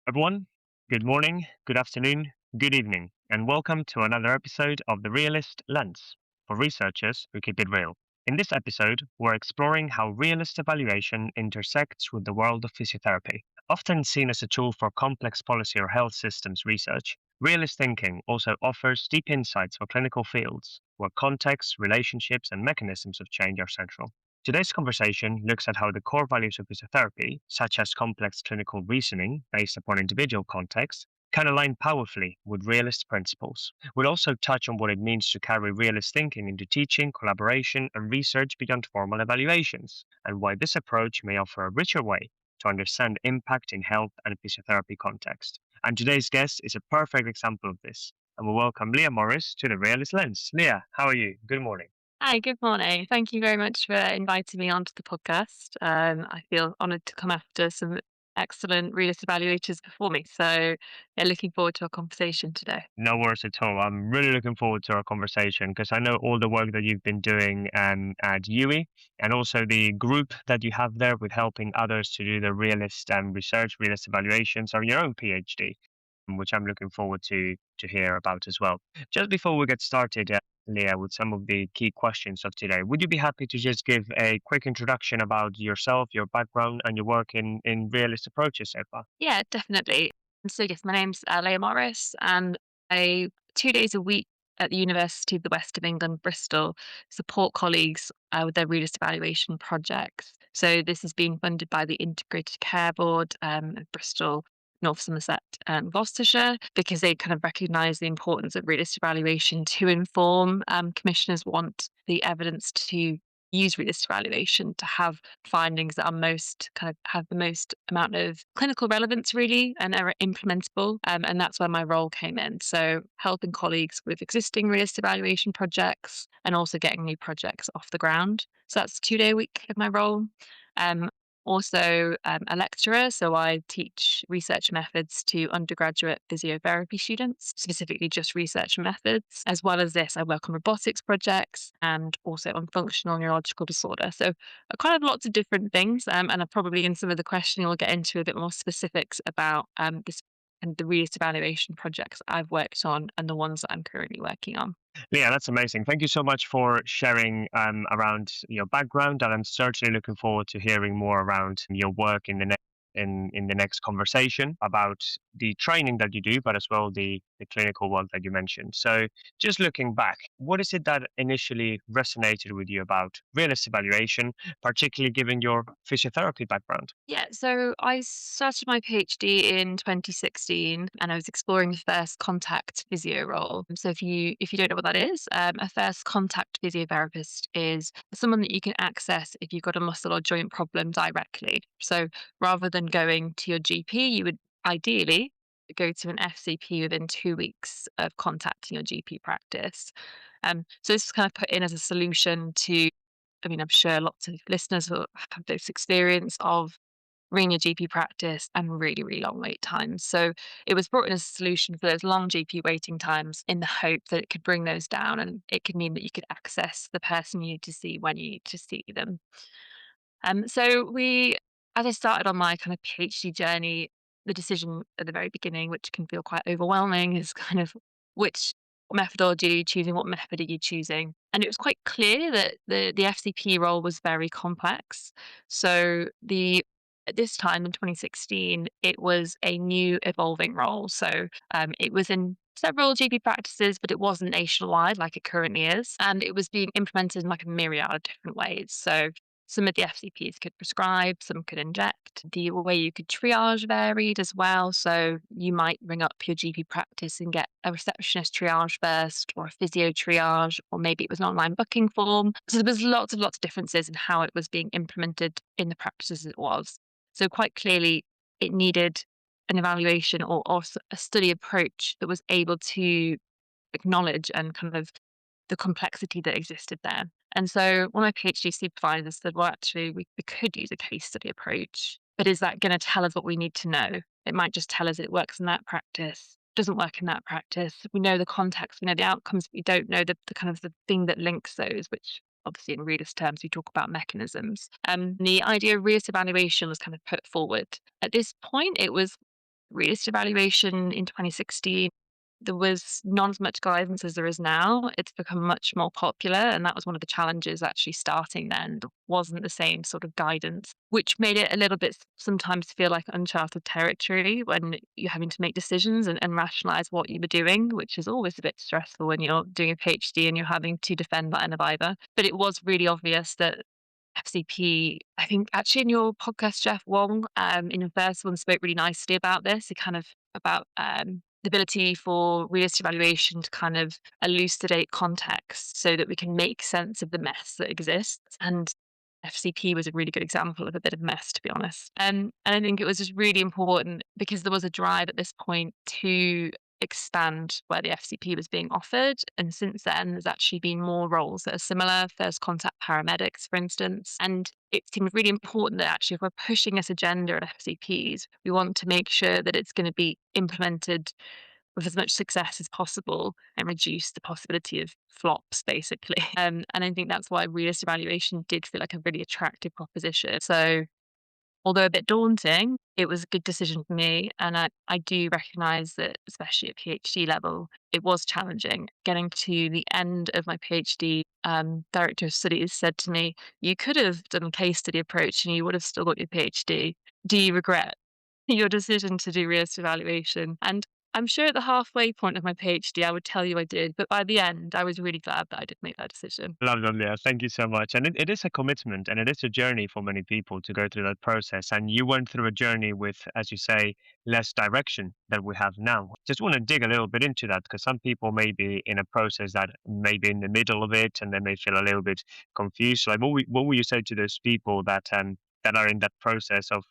Everyone, good morning, good afternoon, good evening, and welcome to another episode of the Realist Lens for researchers who keep it real. In this episode, we're exploring how realist evaluation intersects with the world of physiotherapy. Often seen as a tool for complex policy or health systems research, realist thinking also offers deep insights for clinical fields where context, relationships, and mechanisms of change are central. Today's conversation looks at how the core values of physiotherapy, such as complex clinical reasoning based upon individual context, can align powerfully with realist principles. We'll also touch on what it means to carry realist thinking into teaching, collaboration, and research beyond formal evaluations, and why this approach may offer a richer way to understand impact in health and physiotherapy context. And today's guest is a perfect example of this. And we welcome Leah Morris to the Realist Lens. Leah, how are you? Good morning. Hi, good morning. Thank you very much for inviting me onto the podcast. I feel honoured to come after some excellent realist evaluators before me. So, yeah, looking forward to our conversation today. No worries at all. I'm really looking forward to our conversation because I know all the work that you've been doing at UE and also the group that you have there with helping others to do the realist research, realist evaluations, or your own PhD, which I'm looking forward to hear about as well. Just before we get started, Leah, with some of the key questions of today, would you be happy to just give a quick introduction about yourself, your background, and your work in realist approaches so far? Yeah, definitely. So, yes, my name's Leah Morris, and I 2 days a week at the University of the West of England, Bristol, support colleagues with their realist evaluation projects. So, this has been funded by the Integrated Care Board of Bristol, North Somerset, and Gloucestershire, because they kind of recognise the importance of realist evaluation to inform commissioners want the evidence to use realist evaluation to have findings that are most kind of have the most amount of clinical relevance really and are implementable. And that's where my role came in. So helping colleagues with existing realist evaluation projects and also getting new projects off the ground. So that's 2 day a week of my role. Um, also a lecturer, so I teach research methods to undergraduate physiotherapy students, specifically just research methods. As well as this, I work on robotics projects and also on functional neurological disorder. So kind of lots of different things. And I probably in some of the questioning will get into a bit more specifics about this and the realist evaluation projects I've worked on and the ones that I'm currently working on. Yeah, that's amazing. Thank you so much for sharing around your background, and I'm certainly looking forward to hearing more around your work in the next conversation about the training that you do, but as well the clinical work that you mentioned. So, just looking back, what is it that initially resonated with you about realist evaluation, particularly given your physiotherapy background? Yeah, so I started my PhD in 2016 and I was exploring the first contact physio role. So if you don't know what that is, a first contact physiotherapist is someone that you can access if you've got a muscle or joint problem directly. So rather than going to your GP, you would ideally go to an FCP within 2 weeks of contacting your GP practice. So this is kind of put in as a solution to I'm sure lots of listeners will have this experience of ring a GP practice and really, really long wait times. So it was brought in as a solution for those long GP waiting times in the hope that it could bring those down and it could mean that you could access the person you need to see when you need to see them. As I started on my kind of PhD journey, the decision at the very beginning, which can feel quite overwhelming, is kind of which methodology are you choosing? What method are you choosing? And it was quite clear that the FCP role was very complex. So the at this time in 2016, it was a new evolving role. So it was in several GP practices, but it wasn't nationwide like it currently is. And it was being implemented in like a myriad of different ways. So some of the FCPs could prescribe, some could inject. The way you could triage varied as well. So you might ring up your GP practice and get a receptionist triage first, or a physio triage, or maybe it was an online booking form. So there was lots of differences in how it was being implemented in the practices it was. So quite clearly, it needed an evaluation or a study approach that was able to acknowledge and kind of the complexity that existed there. And so one of my PhD supervisors said, well, actually, we could use a case study approach, but is that going to tell us what we need to know? It might just tell us it works in that practice, doesn't work in that practice. We know the context, we know the outcomes, but we don't know the kind of the thing that links those, which obviously in realist terms, we talk about mechanisms. The idea of realist evaluation was kind of put forward. At this point, it was Realist evaluation in 2016, there was not as much guidance as there is now. It's become much more popular, and that was one of the challenges actually starting then. There wasn't the same sort of guidance, which made it a little bit sometimes feel like uncharted territory when you're having to make decisions and rationalize what you were doing, which is always a bit stressful when you're doing a PhD and you're having to defend that in a viva. But it was really obvious that FCP, I think actually in your podcast, Jeff Wong, in your first one, spoke really nicely about this. It kind of about the ability for realist evaluation to kind of elucidate context so that we can make sense of the mess that exists. And FCP was a really good example of a bit of mess, to be honest. And I think it was just really important because there was a drive at this point to expand where the FCP was being offered. And since then, there's actually been more roles that are similar, first contact paramedics, for instance. And it seems really important that actually, if we're pushing this agenda at FCPs, we want to make sure that it's going to be implemented with as much success as possible and reduce the possibility of flops, basically. And I think that's why realist evaluation did feel like a really attractive proposition. So although a bit daunting, it was a good decision for me. And I do recognize that, especially at PhD level, it was challenging. Getting to the end of my PhD, director of studies said to me, "You could have done a case study approach and you would have still got your PhD. Do you regret your decision to do realist evaluation?" And I'm sure at the halfway point of my PhD, I would tell you I did. But by the end, I was really glad that I did make that decision. Love that, Leah. Thank you so much. And it is a commitment and it is a journey for many people to go through that process. And you went through a journey with, as you say, less direction than we have now. Just want to dig a little bit into that because some people may be in a process that may be in the middle of it and they may feel a little bit confused. Like, what would you say to those people that are in that process of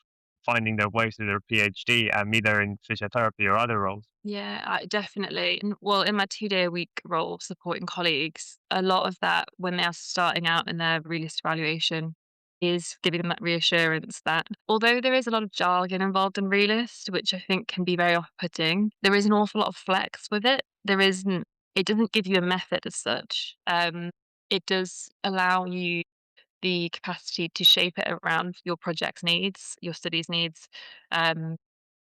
finding their way through their PhD, either in physiotherapy or other roles? Yeah, definitely. Well, in my 2-day a week role supporting colleagues, a lot of that when they are starting out in their realist evaluation is giving them that reassurance that although there is a lot of jargon involved in realist, which I think can be very off-putting, there is an awful lot of flex with it. It doesn't give you a method as such. It does allow you the capacity to shape it around your project's needs, your studies needs, um,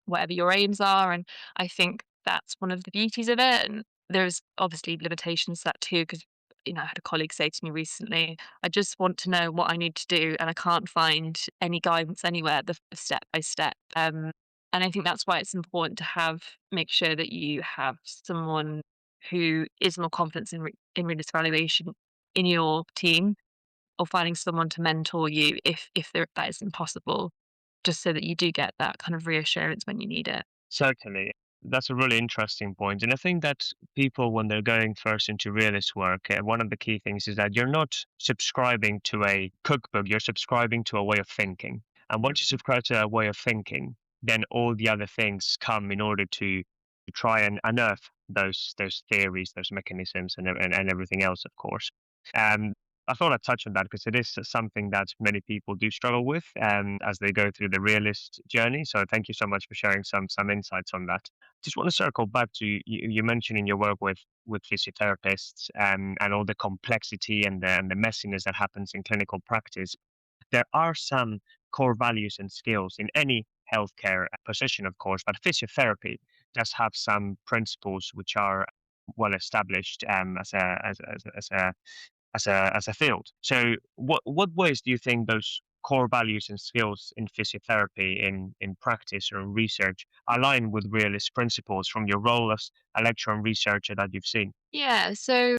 whatever your aims are. And I think that's one of the beauties of it. And there's obviously limitations to that too, because I had a colleague say to me recently, "I just want to know what I need to do, and I can't find any guidance anywhere, the step by step." And I think that's why it's important to make sure that you have someone who is more confident in readers evaluation in your team, or finding someone to mentor you if that is impossible, just so that you do get that kind of reassurance when you need it. Certainly. That's a really interesting point. And I think that people, when they're going first into realist work, one of the key things is that you're not subscribing to a cookbook, you're subscribing to a way of thinking. And once you subscribe to a way of thinking, then all the other things come in order to try and unearth those theories, those mechanisms, and everything else, of course. Um, I thought I'd touch on that because it is something that many people do struggle with as they go through the realist journey. So thank you so much for sharing some insights on that. Just want to circle back to you mentioning your work with physiotherapists and all the complexity and the messiness that happens in clinical practice. There are some core values and skills in any healthcare position, of course, but physiotherapy does have some principles which are well established as a field. So, what ways do you think those core values and skills in physiotherapy, in practice or in research, align with realist principles from your role as a lecturer and researcher that you've seen? Yeah, so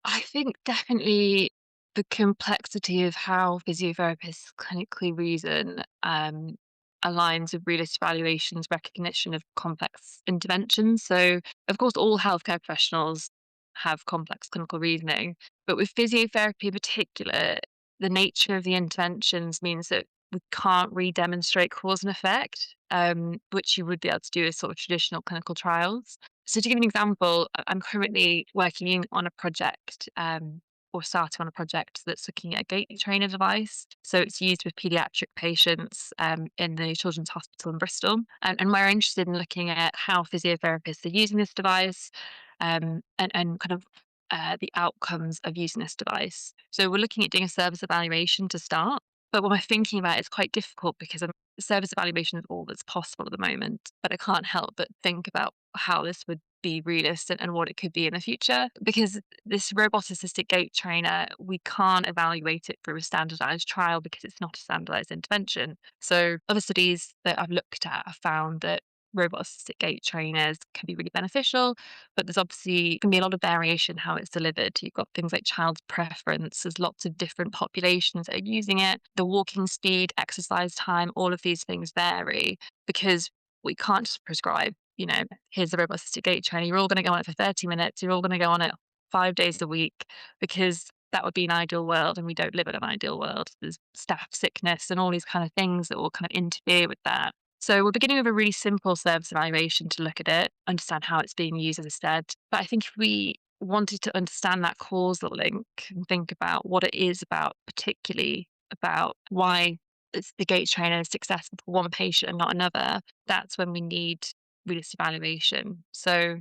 I think definitely the complexity of how physiotherapists clinically reason aligns with realist evaluation's recognition of complex interventions. So, of course, all healthcare professionals have complex clinical reasoning, but with physiotherapy in particular, the nature of the interventions means that we can't re-demonstrate cause and effect, which you would be able to do with sort of traditional clinical trials. So to give an example, I'm currently working on a project, or starting on a project that's looking at a gait trainer device. So it's used with paediatric patients in the Children's Hospital in Bristol. And we're interested in looking at how physiotherapists are using this device, and kind of the outcomes of using this device. So we're looking at doing a service evaluation to start. But what we're thinking about is quite difficult because service evaluation is all that's possible at the moment, but I can't help but think about how this would be realistic and what it could be in the future. Because this robot assisted gait trainer, we can't evaluate it through a standardized trial because it's not a standardized intervention. So other studies that I've looked at have found that robot assisted gait trainers can be really beneficial, but there's obviously can be a lot of variation how it's delivered. You've got things like child's preference. There's lots of different populations that are using it. The walking speed, exercise time, all of these things vary because we can't just prescribe, here's the robot assisted gait trainer. You're all going to go on it for 30 minutes. You're all going to go on it 5 days a week because that would be an ideal world, and we don't live in an ideal world. There's staff sickness and all these kind of things that will kind of interfere with that. So we're beginning with a really simple service evaluation to look at it, understand how it's being used, as I said. But I think if we wanted to understand that causal link and think about what it is about, particularly about why the gait trainer is successful for one patient and not another, that's when we need realist evaluation. So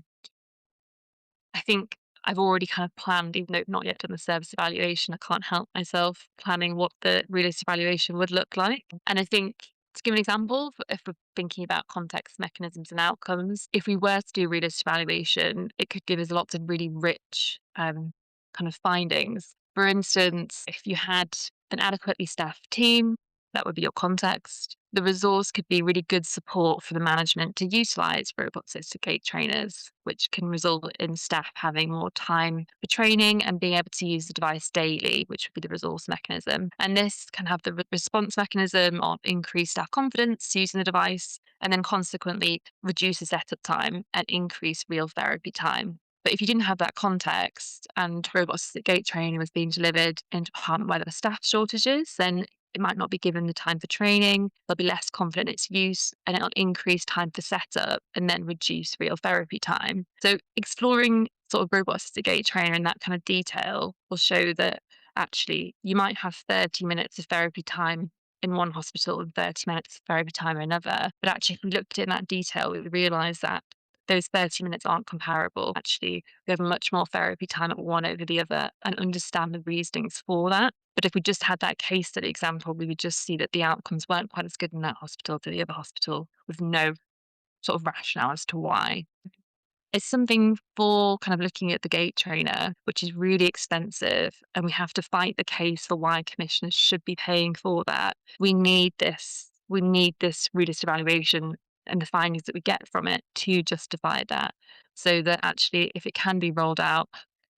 I think I've already kind of planned, even though I've not yet done the service evaluation, I can't help myself planning what the realist evaluation would look like. And I think to give an example, if we're thinking about context, mechanisms, and outcomes, if we were to do realist evaluation, it could give us lots of really rich kind of findings. For instance, if you had an adequately staffed team, that would be your context. The resource could be really good support for the management to utilize robot assisted gait trainers, which can result in staff having more time for training and being able to use the device daily, which would be the resource mechanism. And this can have the response mechanism of increase staff confidence using the device, and then consequently reduce the setup time and increase real therapy time. But if you didn't have that context and robot assisted gait training was being delivered into a department where there were staff shortages, then it might not be given the time for training, they'll be less confident in its use, and it'll increase time for setup and then reduce real therapy time. So exploring sort of robot assisted gait trainer in that kind of detail will show that actually you might have 30 minutes of therapy time in one hospital and 30 minutes of therapy time in another. But actually, if we looked in that detail, we would realise that those 30 minutes aren't comparable. Actually, we have much more therapy time at one over the other and understand the reasonings for that. But if we just had that case study example, we would just see that the outcomes weren't quite as good in that hospital to the other hospital with no sort of rationale as to why. It's something for kind of looking at the gait trainer, which is really expensive, and we have to fight the case for why commissioners should be paying for that. We need this. We need this realist evaluation and the findings that we get from it to justify that, so that actually, if it can be rolled out,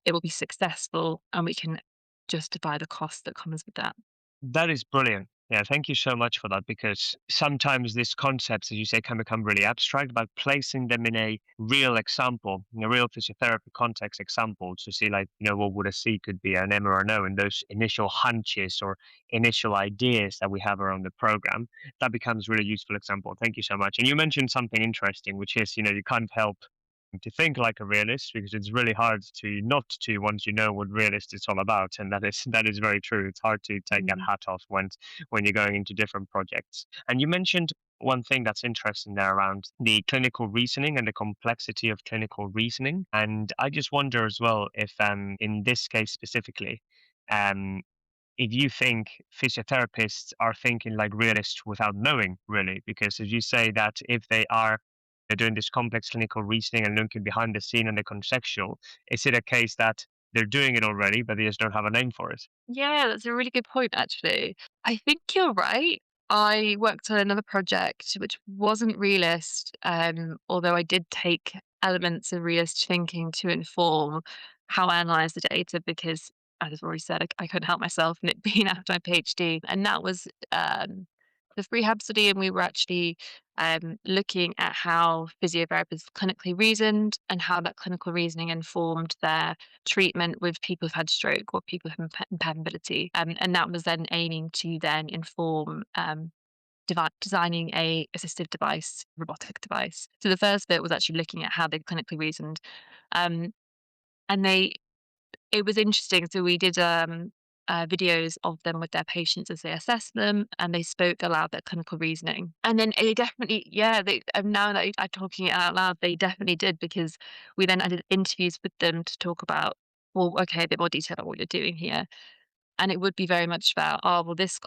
it will be successful, and we can justify the cost that comes with that. That is brilliant. Yeah, thank you so much for that, because sometimes these concepts, as you say, can become really abstract, but placing them in a real example, in a real physiotherapy context example to see, like, what would a C could be, an M or an O, and those initial hunches or initial ideas that we have around the program, that becomes really useful example. Thank you so much. And you mentioned something interesting, which is, you can't help to think like a realist, because it's really hard to not to once you know what realist is all about, and that is very true. It's hard to take that Mm. hat off when you're going into different projects. And you mentioned one thing that's interesting there around the clinical reasoning and the complexity of clinical reasoning, and I just wonder as well if in this case specifically, um if you think physiotherapists are thinking like realists without knowing, really, because as you say that if they're doing this complex clinical reasoning and looking behind the scene and the contextual, is it a case that they're doing it already, but they just don't have a name for it? Yeah, that's a really good point, actually. I think you're right. I worked on another project which wasn't realist, although I did take elements of realist thinking to inform how I analyze the data because, as I've already said, I couldn't help myself and it being after my PhD. And that was the FREEHAB study, and we were actually looking at how physiotherapists clinically reasoned and how that clinical reasoning informed their treatment with people who've had stroke or people who have impaired mobility. And that was then aiming to then inform designing a assistive device, robotic device. So the first bit was actually looking at how they clinically reasoned. Um, and it was interesting. So we did videos of them with their patients as they assessed them, and they spoke aloud their clinical reasoning. And then they definitely, yeah, they now that I'm talking it out loud, they definitely did because we then did interviews with them to talk about, well, okay, a bit more detail about what you're doing here, and it would be very much about, oh, well, this.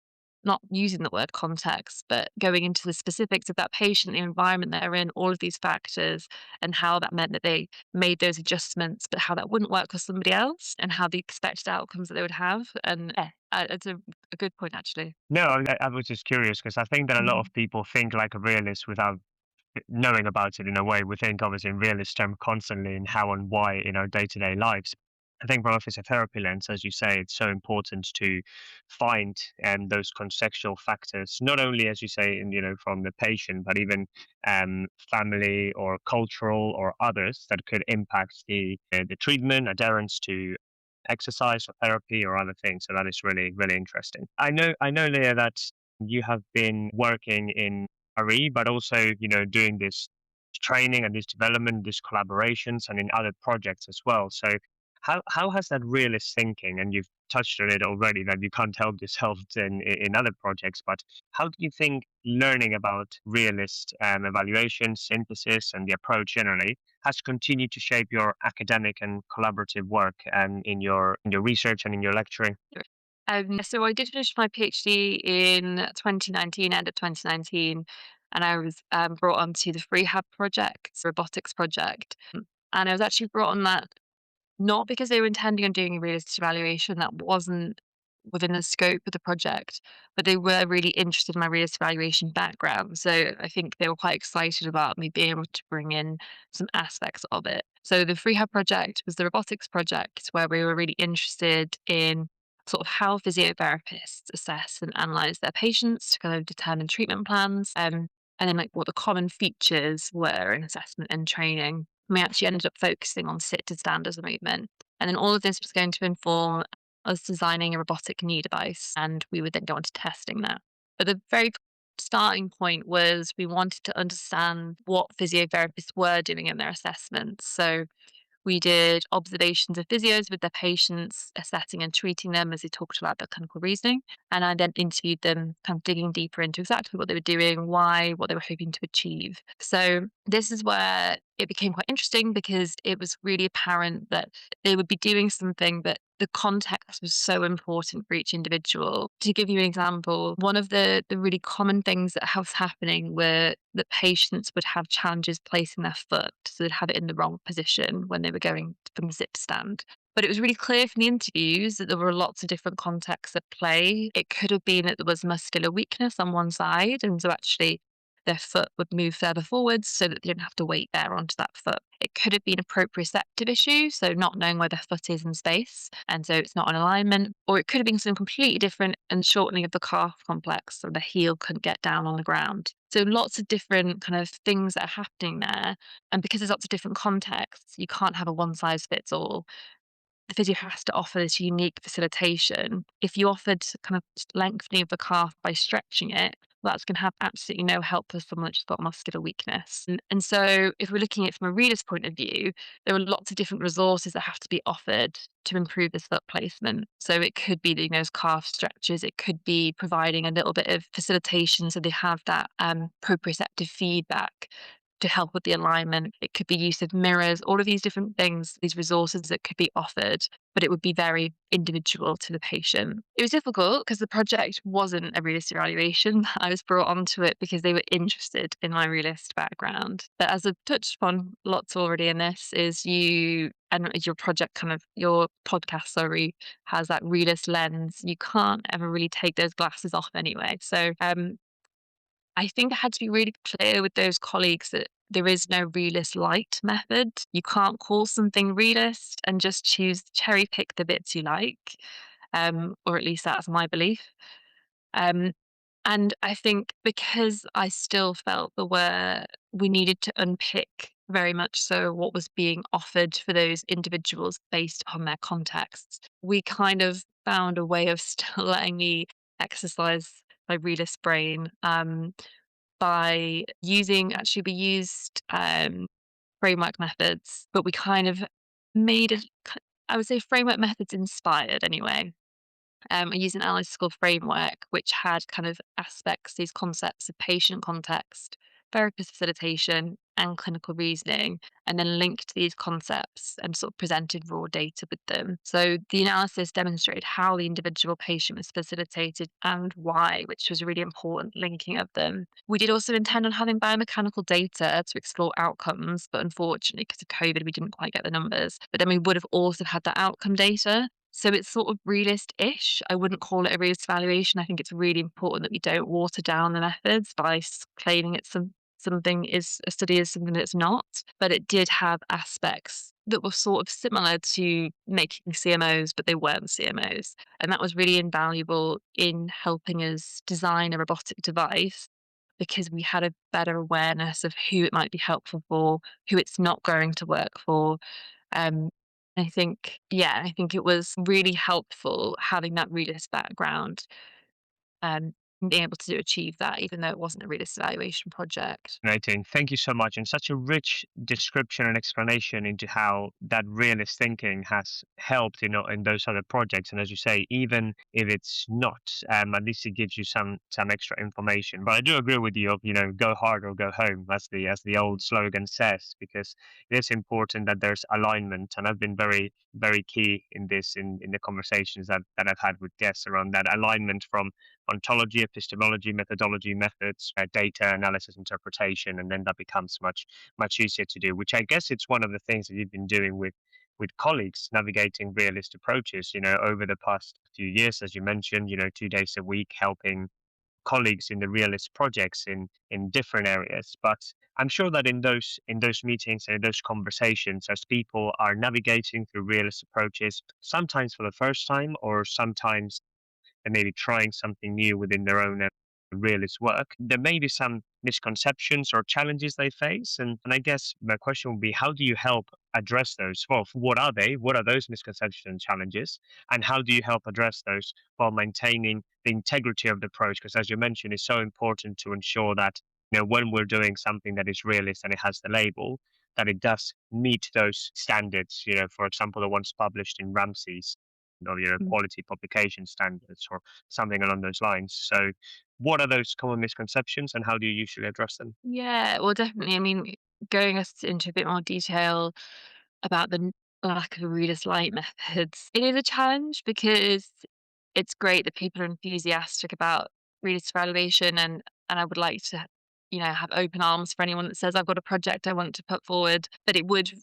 not using the word context, but going into the specifics of that patient, the environment they're in, all of these factors, and how that meant that they made those adjustments, but how that wouldn't work for somebody else, and how the expected outcomes that they would have. And it's a good point, actually. No, I was just curious because I think that a lot Mhm. of people think like a realist without knowing about it in a way. We think obviously in realist term constantly in how and why in our day-to-day lives. I think from a physiotherapy lens, as you say, it's so important to find those contextual factors, not only as you say, in, from the patient, but even family or cultural or others that could impact the treatment, adherence to exercise or therapy or other things. So that is really, really interesting. I know, Leah, that you have been working in RE, but also, doing this training and this development, these collaborations, and in other projects as well. So, how has that realist thinking, and you've touched on it already, that you can't help yourself in other projects, but how do you think learning about realist evaluation, synthesis, and the approach generally has continued to shape your academic and collaborative work in your research and in your lecturing? Sure. So I did finish my PhD in 2019, end of 2019, and I was brought onto the FREEHAB project, robotics project. And I was actually brought on that not because they were intending on doing a realist evaluation, that wasn't within the scope of the project, but they were really interested in my realist evaluation background. So I think they were quite excited about me being able to bring in some aspects of it. So the FreeHub project was the robotics project where we were really interested in sort of how physiotherapists assess and analyze their patients to kind of determine treatment plans. And then like what the common features were in assessment and training. We actually ended up focusing on sit to stand as a movement. And then all of this was going to inform us designing a robotic knee device, and we would then go on to testing that. But the very starting point was we wanted to understand what physiotherapists were doing in their assessments. So we did observations of physios with their patients, assessing and treating them as they talked about their clinical reasoning. And I then interviewed them, kind of digging deeper into exactly what they were doing, why, what they were hoping to achieve. So this is where it became quite interesting because it was really apparent that they would be doing something that the context was so important for each individual. To give you an example, one of the really common things that was happening were that patients would have challenges placing their foot, so they'd have it in the wrong position when they were going from sit to stand. But it was really clear from the interviews that there were lots of different contexts at play. It could have been that there was muscular weakness on one side, and so actually their foot would move further forwards so that they didn't have to weight bear onto that foot. It could have been a proprioceptive issue, so not knowing where their foot is in space, and so it's not in alignment. Or it could have been something completely different and shortening of the calf complex, so the heel couldn't get down on the ground. So lots of different kind of things that are happening there. And because there's lots of different contexts, you can't have a one size fits all. The physio has to offer this unique facilitation. If you offered kind of lengthening of the calf by stretching it, well, that's going to have absolutely no help for someone that's got muscular weakness. And so, if we're looking at it from a reader's point of view, there are lots of different resources that have to be offered to improve this foot placement. So, it could be doing those calf stretches, it could be providing a little bit of facilitation so they have that proprioceptive feedback to help with the alignment. It could be use of mirrors, all of these different things, these resources that could be offered, but it would be very individual to the patient. It was difficult because the project wasn't a realist evaluation. I was brought onto it because they were interested in my realist background. But as I've touched upon lots already in this, is you and your project kind of your podcast, sorry, has that realist lens. You can't ever really take those glasses off anyway. So I think I had to be really clear with those colleagues that there is no realist light method. You can't call something realist and just choose cherry pick the bits you like, or at least that's my belief. Um, and I think because I still felt we needed to unpick very much so what was being offered for those individuals based on their contexts, we kind of found a way of still letting me exercise my realist brain. By using actually we used, framework methods, but we kind of made it I would say framework methods inspired anyway. I used an analytical framework which had kind of aspects, these concepts of patient context, therapist facilitation, and clinical reasoning, and then linked these concepts and sort of presented raw data with them. So the analysis demonstrated how the individual patient was facilitated and why, which was a really important linking of them. We did also intend on having biomechanical data to explore outcomes, but unfortunately, because of COVID, we didn't quite get the numbers. But then we would have also had that outcome data. So it's sort of realist-ish. I wouldn't call it a realist evaluation. I think it's really important that we don't water down the methods by claiming it's something is a study is something that's not. But it did have aspects that were sort of similar to making CMOs, but they weren't CMOs. And that was really invaluable in helping us design a robotic device because we had a better awareness of who it might be helpful for, who it's not going to work for. Um, I think it was really helpful having that realist background, and being able to achieve that, even though it wasn't a realist evaluation project. Fascinating. Thank you so much. And such a rich description and explanation into how that realist thinking has helped, in those other projects. And as you say, even if it's not, at least it gives you some extra information. But I do agree with you of, go hard or go home, as the old slogan says, because it is important that there's alignment. And I've been very, very key in this in the conversations that I've had with guests around that alignment from ontology, epistemology, methodology, methods, data analysis, interpretation, and then that becomes much easier to do. Which I guess it's one of the things that you've been doing with colleagues navigating realist approaches. Over the past few years, as you mentioned, 2 days a week helping colleagues in the realist projects in different areas. But I'm sure that in those meetings and in those conversations, as people are navigating through realist approaches, sometimes for the first time, or sometimes and maybe trying something new within their own realist work, there may be some misconceptions or challenges they face. And I guess my question would be, how do you help address those? Well, what are they? What are those misconceptions and challenges? And how do you help address those while maintaining the integrity of the approach? Because as you mentioned, it's so important to ensure that, when we're doing something that is realist and it has the label, that it does meet those standards, for example, the ones published in Ramsey's or quality publication standards or something along those lines. So, what are those common misconceptions, and how do you usually address them? Yeah, well, definitely. I mean, going us into a bit more detail about the lack of reader's light methods, it is a challenge because it's great that people are enthusiastic about reader's evaluation, and I would like to, have open arms for anyone that says I've got a project I want to put forward, but it would.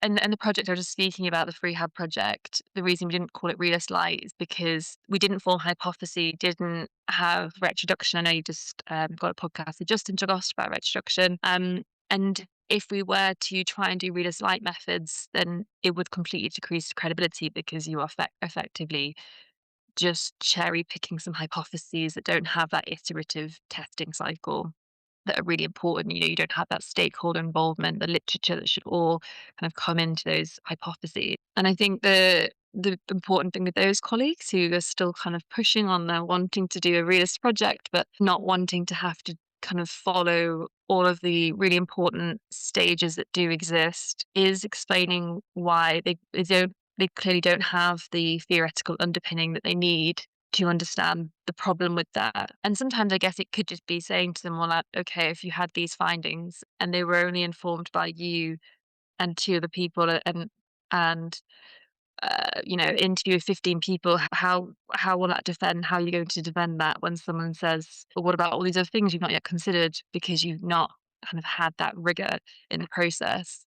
And the project I was just speaking about, the FREEHAB project, the reason we didn't call it Realist Light is because we didn't form hypothesis, didn't have retroduction. I know you just got a podcast with Justin Jagost about retroduction. And if we were to try and do Realist Light methods, then it would completely decrease credibility because you are effectively just cherry picking some hypotheses that don't have that iterative testing cycle that are really important. You don't have that stakeholder involvement, the literature that should all kind of come into those hypotheses. And I think the important thing with those colleagues who are still kind of pushing on there, wanting to do a realist project, but not wanting to have to kind of follow all of the really important stages that do exist, is explaining why they clearly don't have the theoretical underpinning that they need to understand the problem with that. And sometimes I guess it could just be saying to them, well, like, okay, if you had these findings and they were only informed by you and two other people, and interview 15 people, how will that defend? How are you going to defend that when someone says, well, what about all these other things you've not yet considered because you've not kind of had that rigor in the process?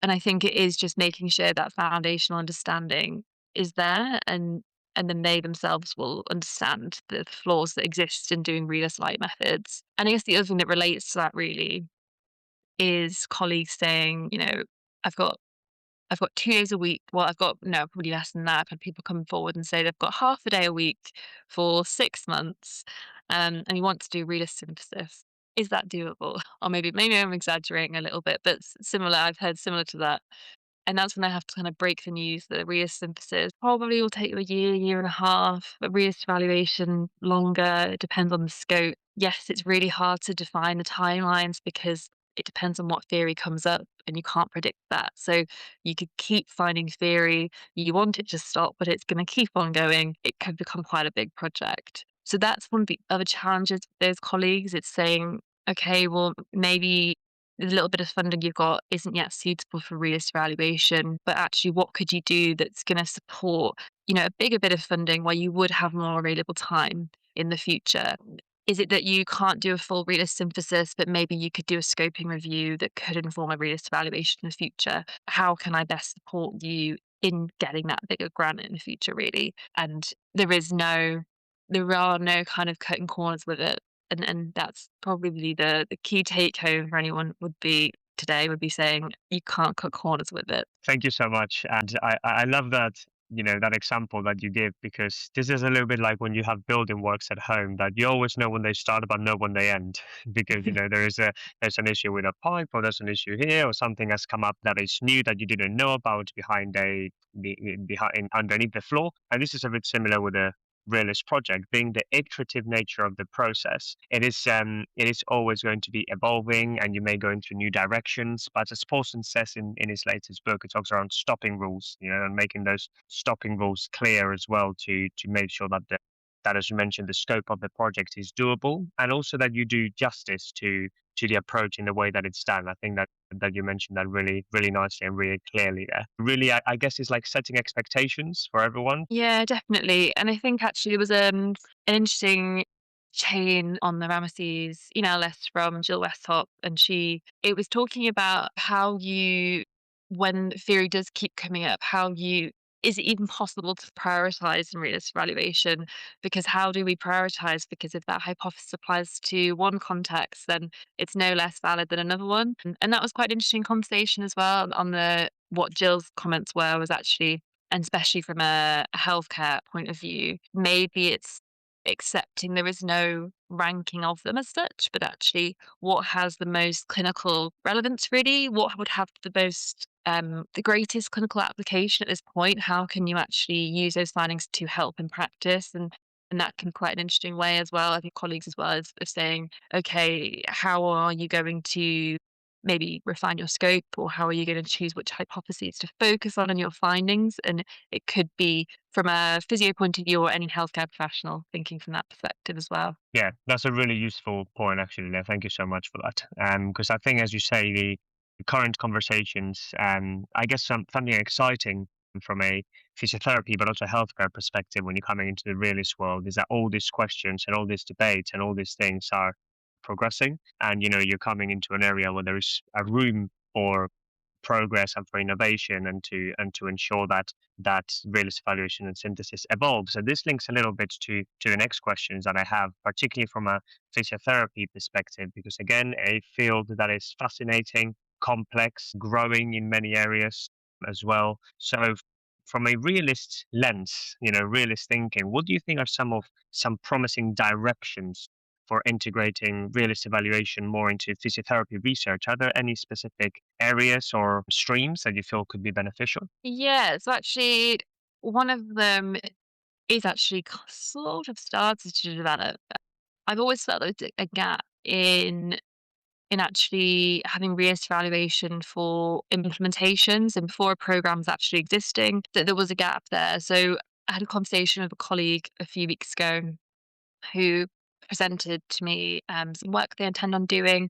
And I think it is just making sure that foundational understanding is there, and then they themselves will understand the flaws that exist in doing realist light methods. And I guess the other thing that relates to that really is colleagues saying, I've got I've got 2 days a week. Well, I've got no, probably less than that. I've had people come forward and say they've got half a day a week for 6 months, and you want to do realist synthesis. Is that doable? Or maybe I'm exaggerating a little bit, but similar. I've heard similar to that. And that's when I have to kind of break the news that RIA synthesis probably will take you a year, year and a half, but RIA evaluation longer. It depends on the scope. Yes, it's really hard to define the timelines because it depends on what theory comes up and you can't predict that. So you could keep finding theory, you want it to stop, but it's going to keep on going. It could become quite a big project. So that's one of the other challenges with those colleagues. It's saying, okay, well, maybe the little bit of funding you've got isn't yet suitable for realist evaluation, but actually what could you do that's going to support, a bigger bit of funding where you would have more available time in the future? Is it that you can't do a full realist synthesis, but maybe you could do a scoping review that could inform a realist evaluation in the future? How can I best support you in getting that bigger grant in the future, really? And there are no kind of cutting corners with it. And that's probably the key take home for anyone would be saying you can't cut corners with it. Thank you so much. And I love that, that example that you give, because this is a little bit like when you have building works at home, that you always know when they start but know when they end. Because, there's an issue with a pipe, or there's an issue here, or something has come up that is new that you didn't know about behind underneath the floor. And this is a bit similar with a realist project, being the iterative nature of the process. It is always going to be evolving, and you may go into new directions. But as Paulson says in his latest book, it talks around stopping rules, and making those stopping rules clear as well, to make sure that, as you mentioned, the scope of the project is doable, and also that you do justice to the approach in the way that it's done. I think that you mentioned that really, really nicely and really clearly there. Really, I guess it's like setting expectations for everyone. Yeah, definitely. And I think actually there was an interesting chain on the Ramesses email list from Jill Westhoff, and it was talking about how when theory does keep coming up, is it even possible to prioritize in realist evaluation? Because how do we prioritize? Because if that hypothesis applies to one context, then it's no less valid than another one. And that was quite an interesting conversation as well on what Jill's comments was actually, and especially from a healthcare point of view, maybe it's accepting there is no ranking of them as such, but actually what has the most clinical relevance, really? What would have the greatest clinical application at this point? How can you actually use those findings to help in practice? And that can be quite an interesting way as well. I think colleagues as well as saying, okay, how are you going to maybe refine your scope, or how are you going to choose which hypotheses to focus on in your findings? And it could be from a physio point of view, or any healthcare professional thinking from that perspective as well. Yeah, that's a really useful point, actually, Leah. Thank you so much for that. Because I think, as you say, the current conversations, I guess something exciting from a physiotherapy but also healthcare perspective when you're coming into the realist world, is that all these questions and all these debates and all these things are progressing, and you're coming into an area where there is a room for progress and for innovation, and to ensure that realist evaluation and synthesis evolves. So this links a little bit to the next questions that I have, particularly from a physiotherapy perspective, because again, a field that is fascinating, complex, growing in many areas as well. So from a realist lens, realist thinking, what do you think are some promising directions for integrating realist evaluation more into physiotherapy research? Are there any specific areas or streams that you feel could be beneficial? Yeah, so actually, one of them is actually sort of started to develop. I've always felt there was a gap in actually having realist evaluation for implementations and before a program's actually existing, that there was a gap there. So I had a conversation with a colleague a few weeks ago who presented to me some work they intend on doing,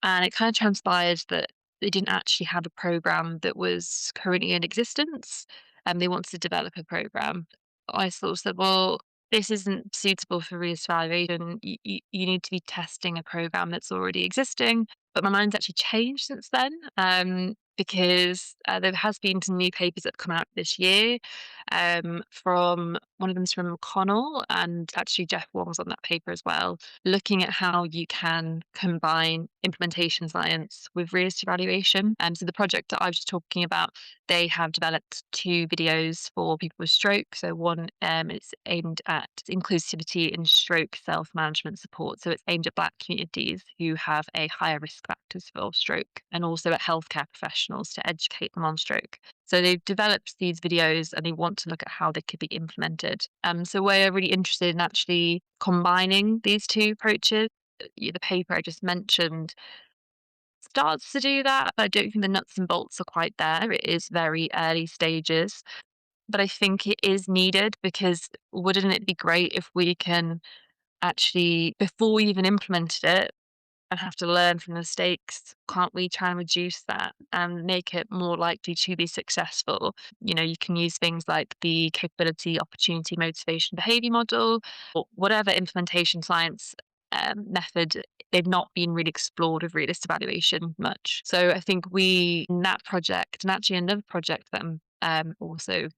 and it kind of transpired that they didn't actually have a program that was currently in existence, and they wanted to develop a program. I sort of said, well, this isn't suitable for reevaluation. You need to be testing a program that's already existing. But my mind's actually changed since then, because there has been some new papers that have come out this year. From one of them's from McConnell, and actually Jeff Wong was on that paper as well, looking at how you can combine implementation science with realist evaluation. So the project that I was just talking about, they have developed two videos for people with stroke. So one is aimed at inclusivity in stroke self-management support. So it's aimed at Black communities who have a higher risk factors for stroke, and also at healthcare professionals to educate them on stroke. So they've developed these videos and they want to look at how they could be implemented. So we're really interested in actually combining these two approaches. The paper I just mentioned starts to do that, but I don't think the nuts and bolts are quite there. It is very early stages, but I think it is needed, because wouldn't it be great if we can actually, before we even implemented it, and have to learn from mistakes. Can't we try and reduce that and make it more likely to be successful? You can use things like the capability, opportunity, motivation, behavior model, or whatever implementation science method. They've not been really explored with realist evaluation much. So I think we, in that project, and actually another project that I'm also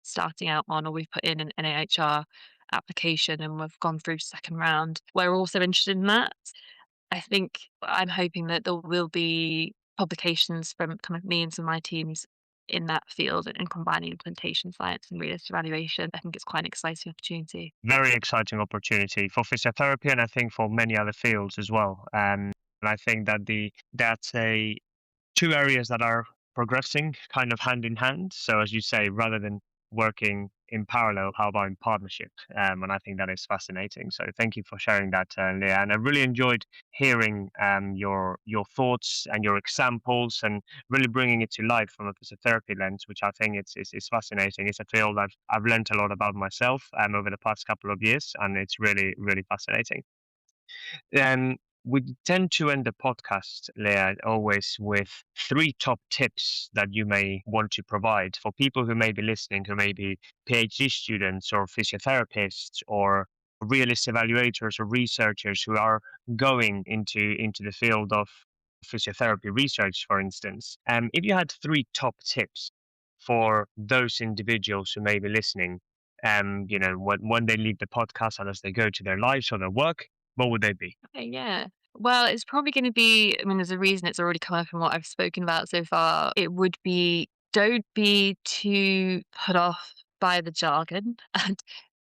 starting out on, or we've put in an NAHR application and we've gone through second round, we're also interested in that. I think I'm hoping that there will be publications from kind of me and some of my teams in that field and combining implementation science and realist evaluation. I think it's quite an exciting opportunity. Very exciting opportunity for physiotherapy, and I think for many other fields as well. And I think that that's a two areas that are progressing kind of hand in hand. So as you say, rather than working in parallel, how about in partnership? And I think that is fascinating. So thank you for sharing that, Leah. And I really enjoyed hearing your thoughts and your examples, and really bringing it to life from a physiotherapy lens, which I think it's fascinating. It's a field I've learned a lot about myself over the past couple of years, and it's really really fascinating. Um, we tend to end the podcast, Leah, always with three top tips that you may want to provide for people who may be listening, who may be PhD students or physiotherapists or realist evaluators or researchers who are going into the field of physiotherapy research, for instance. If you had three top tips for those individuals who may be listening, when they leave the podcast and as they go to their lives or their work, what would they be? Okay, yeah. Well, it's probably going to be, I mean, there's a reason it's already come up in what I've spoken about so far. It would be, don't be too put off by the jargon. And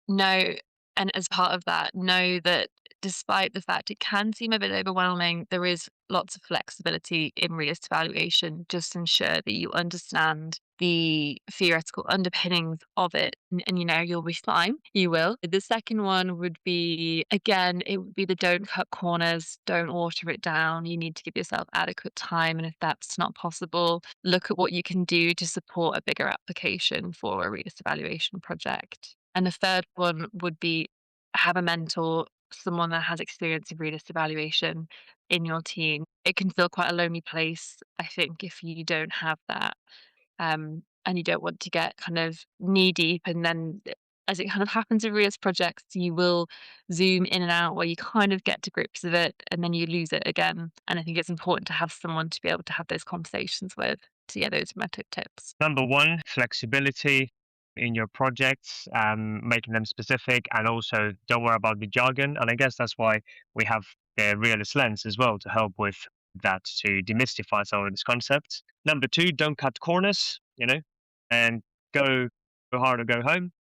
no, and as part of that, know that despite the fact it can seem a bit overwhelming, there is lots of flexibility in realist evaluation. Just ensure that you understand the theoretical underpinnings of it, and you'll be fine. You will. The second one would be, again, it would be the don't cut corners, don't water it down. You need to give yourself adequate time, and if that's not possible, look at what you can do to support a bigger application for a realist evaluation project. And the third one would be, have a mentor, someone that has experience in realist evaluation in your team. It can feel quite a lonely place, I think, if you don't have that. And you don't want to get kind of knee deep. And then, as it kind of happens in realist projects, you will zoom in and out where you kind of get to grips with it and then you lose it again. And I think it's important to have someone to be able to have those conversations with. So, yeah, those are my tips. Number one, flexibility in your projects, making them specific, and also don't worry about the jargon. And I guess that's why we have the realist lens as well to help with that, to demystify some of these concepts. Number two, don't cut corners, and go hard or go home.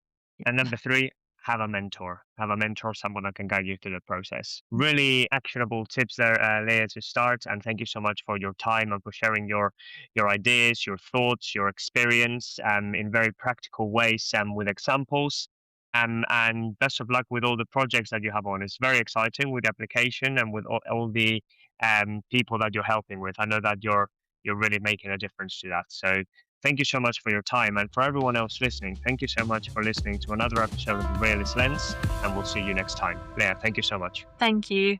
And number three, have a mentor. Have a mentor, someone that can guide you through the process. Really actionable tips there, Leah, to start. And thank you so much for your time and for sharing your ideas, your thoughts, your experience, in very practical ways, with examples. And best of luck with all the projects that you have on. It's very exciting with the application and with all the people that you're helping with. I know that you're really making a difference to that. So thank you so much for your time. And for everyone else listening, thank you so much for listening to another episode of The Realist Lens. And we'll see you next time. Leah, thank you so much. Thank you.